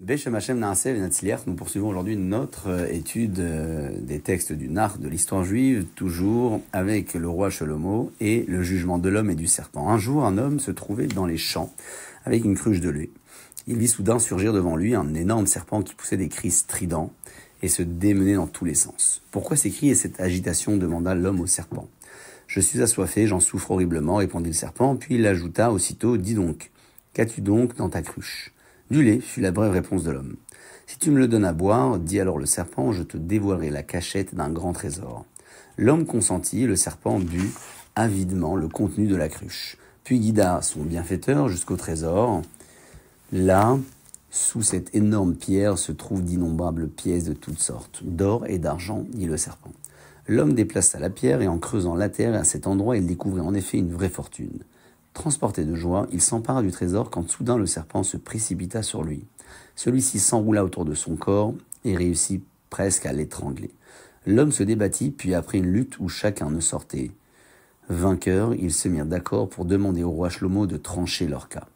Beshem Hashem Naaseh Venatzliach, nous poursuivons aujourd'hui notre étude des textes du Nach, de l'histoire juive, toujours avec le roi Shlomo et le jugement de l'homme et du serpent. Un jour, un homme se trouvait dans les champs avec une cruche de lait. Il vit soudain surgir devant lui un énorme serpent qui poussait des cris stridents et se démenait dans tous les sens. « Pourquoi ces cris et cette agitation ?» demanda l'homme au serpent. « Je suis assoiffé, j'en souffre horriblement, » répondit le serpent, puis il ajouta aussitôt « Dis donc, qu'as-tu donc dans ta cruche ?» « Du lait, fut la brève réponse de l'homme. Si tu me le donnes à boire, dit alors le serpent, je te dévoilerai la cachette d'un grand trésor. L'homme consentit, le serpent but avidement le contenu de la cruche, puis guida son bienfaiteur jusqu'au trésor. Là, sous cette énorme pierre se trouvent d'innombrables pièces de toutes sortes, d'or et d'argent, dit le serpent. L'homme déplaça la pierre et en creusant la terre à cet endroit, il découvrit en effet une vraie fortune. Transporté de joie, il s'empara du trésor quand soudain le serpent se précipita sur lui. Celui-ci s'enroula autour de son corps et réussit presque à l'étrangler. L'homme se débattit, puis après une lutte où chacun ne sortait vainqueur, ils se mirent d'accord pour demander au roi Shlomo de trancher leur cas.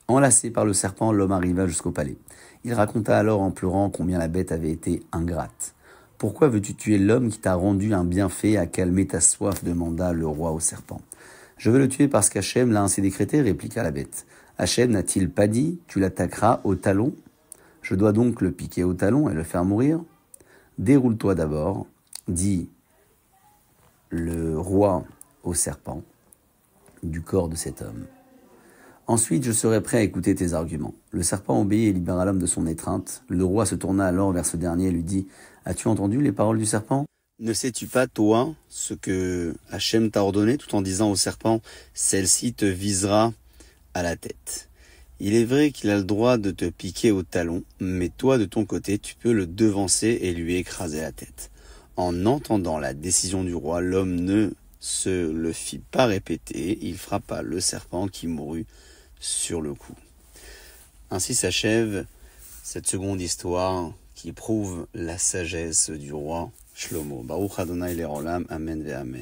Enlacé par le serpent, l'homme arriva jusqu'au palais. Il raconta alors en pleurant combien la bête avait été ingrate. « Pourquoi veux-tu tuer l'homme qui t'a rendu un bienfait à calmer ta soif ?» demanda le roi au serpent. « Je veux le tuer parce qu'Hachem l'a ainsi décrété, » répliqua la bête. « Hachem n'a-t-il pas dit, tu l'attaqueras au talon ? Je dois donc le piquer au talon et le faire mourir ? Déroule-toi d'abord, » dit le roi au serpent, du corps de cet homme. Ensuite, je serai prêt à écouter tes arguments. Le serpent obéit et libéra l'homme de son étreinte. Le roi se tourna alors vers ce dernier et lui dit, « As-tu entendu les paroles du serpent ? Ne sais-tu pas, toi, ce que Hachem t'a ordonné tout en disant au serpent, « Celle-ci te visera à la tête ». Il est vrai qu'il a le droit de te piquer au talon, mais toi, de ton côté, tu peux le devancer et lui écraser la tête. En entendant la décision du roi, l'homme ne se le fit pas répéter, il frappa le serpent qui mourut sur le coup. Ainsi s'achève cette seconde histoire qui prouve la sagesse du roi Shlomo. Baruch Adonai Le'olam, Amen ve Amen.